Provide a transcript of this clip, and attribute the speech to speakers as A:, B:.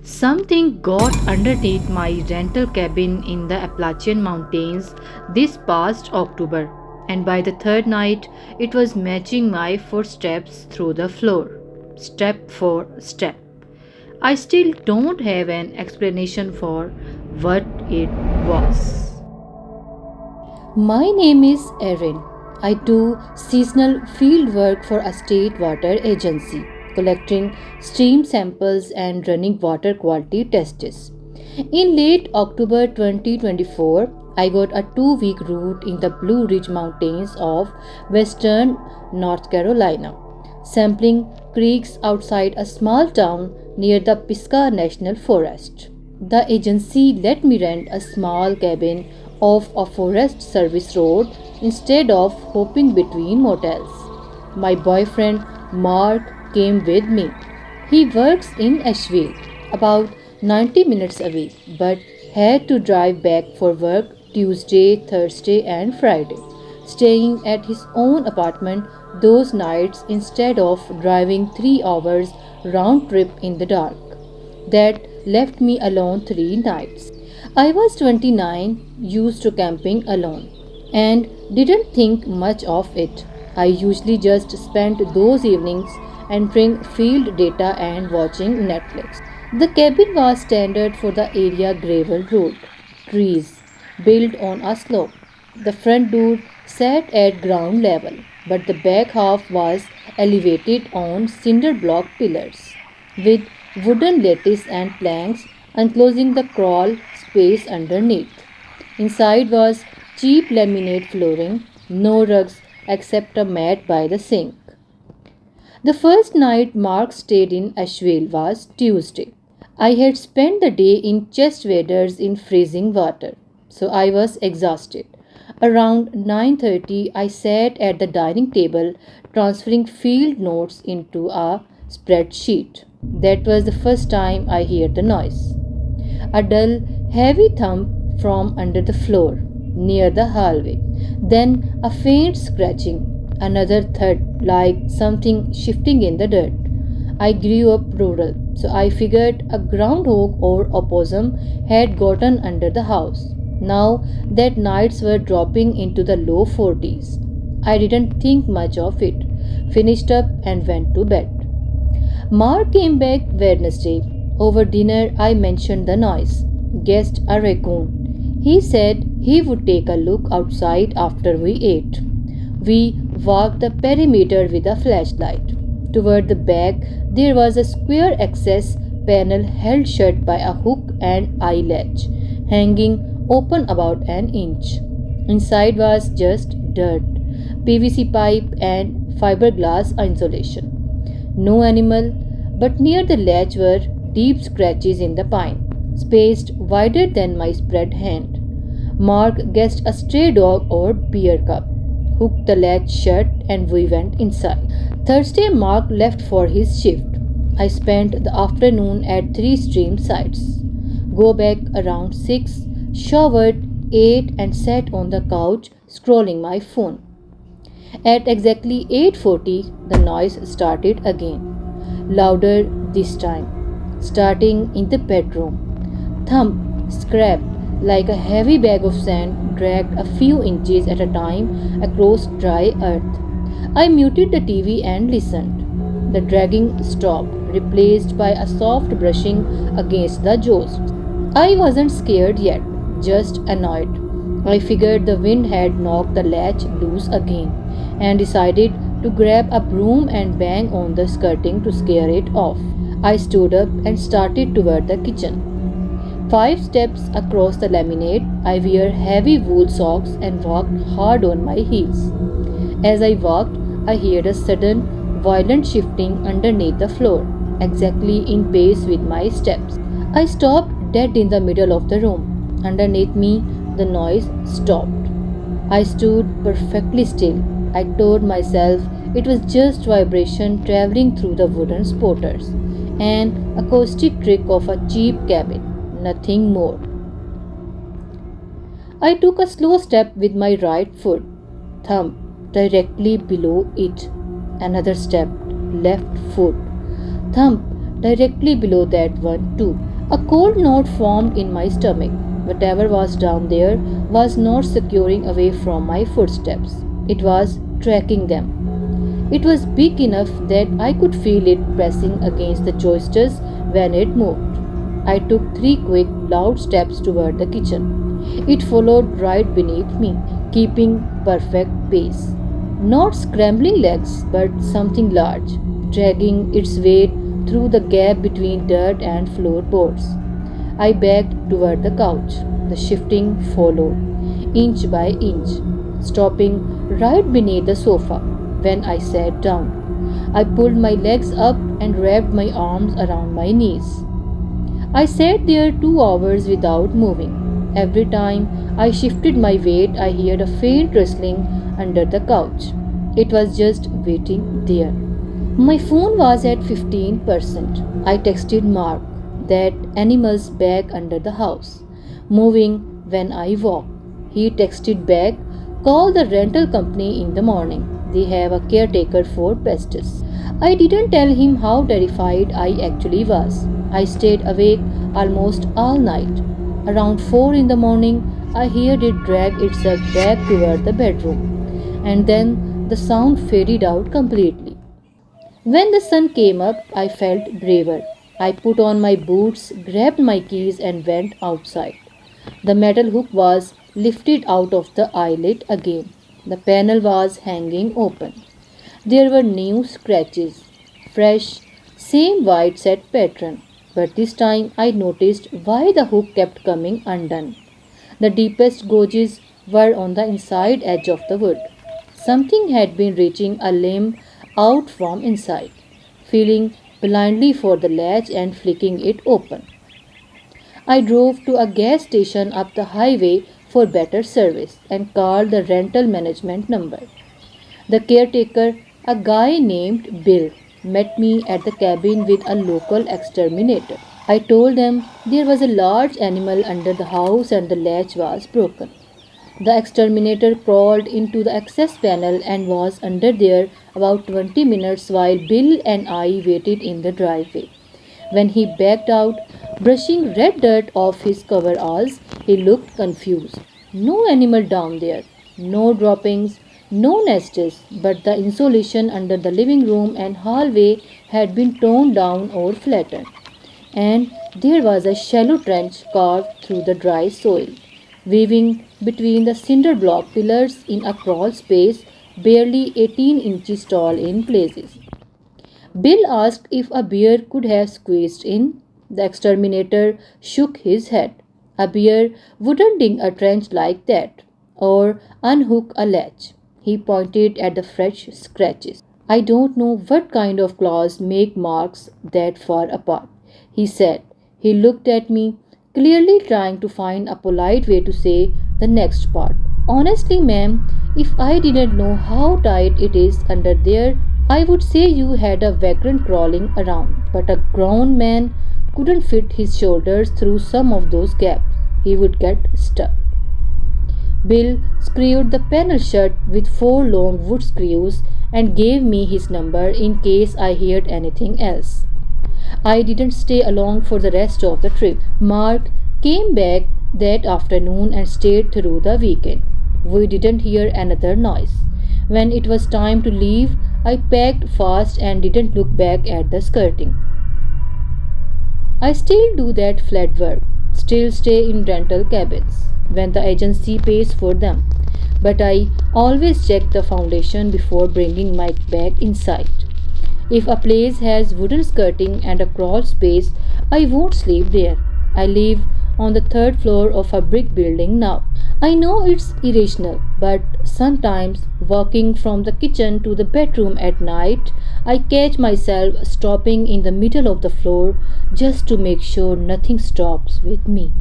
A: Something got underneath my rental cabin in the Appalachian Mountains this past October, and by the third night, it was matching my footsteps through the floor, step for step. I still don't have an explanation for what it was.
B: My name is Erin. I do seasonal field work for a state water agency, collecting stream samples and running water quality tests. In late October 2024, I got a 2 week route in the Blue Ridge Mountains of western North Carolina, sampling creeks outside a small town near the Pisgah National Forest. The agency let me rent a small cabin off a Forest Service road instead of hopping between motels. My boyfriend Mark came with me. He works in Asheville, about 90 minutes away, but had to drive back for work Tuesday, Thursday, and Friday, staying at his own apartment those nights instead of driving 3 hours round trip in the dark. That left me alone 3 nights. I was 29, used to camping alone, and didn't think much of it. I usually just spent those evenings entering field data and watching Netflix. The cabin was standard for the area gravel road, trees, built on a slope. The front door sat at ground level, but the back half was elevated on cinder block pillars, with wooden lattice and planks enclosing the crawl space underneath. Inside was cheap laminate flooring, no rugs except a mat by the sink. The first night Mark stayed in Asheville was Tuesday. I had spent the day in chest waders in freezing water, so I was exhausted. Around 9:30 I sat at the dining table transferring field notes into a spreadsheet. That was the first time I heard the noise. A dull, heavy thump from under the floor near the hallway. Then a faint scratching, another thud like something shifting in the dirt. I grew up rural, so I figured a groundhog or opossum had gotten under the house. Now that nights were dropping into the low 40s, I didn't think much of it, finished up, and went to bed. Mark came back Wednesday. Over dinner, I mentioned the noise. Guessed a raccoon. He said he would take a look outside after we ate. We walked the perimeter with a flashlight. Toward the back, there was a square access panel held shut by a hook and eye latch, hanging open about an inch. Inside was just dirt, PVC pipe, and fiberglass insulation. No animal, but near the latch were deep scratches in the pine, spaced wider than my spread hand. Mark guessed a stray dog or bear cub, hooked the latch shut, and we went inside. Thursday, Mark left for his shift. I spent the afternoon at 3 stream sites. Go back around 6, showered, ate, and sat on the couch scrolling my phone. At exactly 8:40, the noise started again, louder this time, starting in the bedroom. Thump, scrap, like a heavy bag of sand dragged a few inches at a time across dry earth. I muted the TV and listened. The dragging stopped, replaced by a soft brushing against the joists. I wasn't scared yet, just annoyed. I figured the wind had knocked the latch loose again and decided to grab a broom and bang on the skirting to scare it off. I stood up and started toward the kitchen. 5 steps across the laminate, I wear heavy wool socks and walked hard on my heels. As I walked, I heard a sudden, violent shifting underneath the floor, exactly in pace with my steps. I stopped dead in the middle of the room. Underneath me, the noise stopped. I stood perfectly still. I told myself it was just vibration traveling through the wooden spotters, an acoustic trick of a cheap cabin, nothing more. I took a slow step with my right foot, thumb directly below it. Another step, left foot, thump directly below that one, too. A cold knot formed in my stomach. Whatever was down there was not securing away from my footsteps. It was tracking them. It was big enough that I could feel it pressing against the joists when it moved. I took 3 quick, loud steps toward the kitchen. It followed right beneath me, keeping perfect pace. Not scrambling legs, but something large, dragging its weight through the gap between dirt and floorboards. I backed toward the couch. The shifting followed, inch by inch, stopping right beneath the sofa. When I sat down, I pulled my legs up and wrapped my arms around my knees. I sat there 2 hours without moving. Every time I shifted my weight, I heard a faint rustling under the couch. It was just waiting there. My phone was at 15%. I texted Mark, that animal's back under the house, moving when I walk. He texted back, call the rental company in the morning. They have a caretaker for pests. I didn't tell him how terrified I actually was. I stayed awake almost all night. Around 4 in the morning, I heard it drag itself back toward the bedroom, and then the sound faded out completely. When the sun came up, I felt braver. I put on my boots, grabbed my keys, and went outside. The metal hook was lifted out of the eyelet again. The panel was hanging open. There were new scratches, fresh, same white set pattern, but this time I noticed why the hook kept coming undone. The deepest gouges were on the inside edge of the wood. Something had been reaching a limb out from inside, feeling blindly for the latch and flicking it open. I drove to a gas station up the highway for better service and called the rental management number. The caretaker, a guy named Bill, met me at the cabin with a local exterminator. I told them there was a large animal under the house and the latch was broken. The exterminator crawled into the access panel and was under there about 20 minutes while Bill and I waited in the driveway. When he backed out, brushing red dirt off his coveralls, he looked confused. No animal down there, no droppings, no nests, but the insulation under the living room and hallway had been torn down or flattened, and there was a shallow trench carved through the dry soil, weaving between the cinder block pillars in a crawl space barely 18 inches tall in places. Bill asked if a bear could have squeezed in. The exterminator shook his head. A bear wouldn't dig a trench like that or unhook a latch. He pointed at the fresh scratches. I don't know what kind of claws make marks that far apart, he said. He looked at me, clearly trying to find a polite way to say the next part. Honestly, ma'am, if I didn't know how tight it is under there, I would say you had a vagrant crawling around. But a grown man couldn't fit his shoulders through some of those gaps. He would get stuck. Bill screwed the panel shut with 4 long wood screws and gave me his number in case I heard anything else. I didn't stay along for the rest of the trip. Mark came back that afternoon and stayed through the weekend. We didn't hear another noise. When it was time to leave, I packed fast and didn't look back at the skirting. I still do that flat work, still stay in rental cabins when the agency pays for them, but I always check the foundation before bringing my bag inside. If a place has wooden skirting and a crawl space, I won't sleep there. I live on the 3rd floor of a brick building now. I know it's irrational, but sometimes walking from the kitchen to the bedroom at night, I catch myself stopping in the middle of the floor just to make sure nothing stops with me.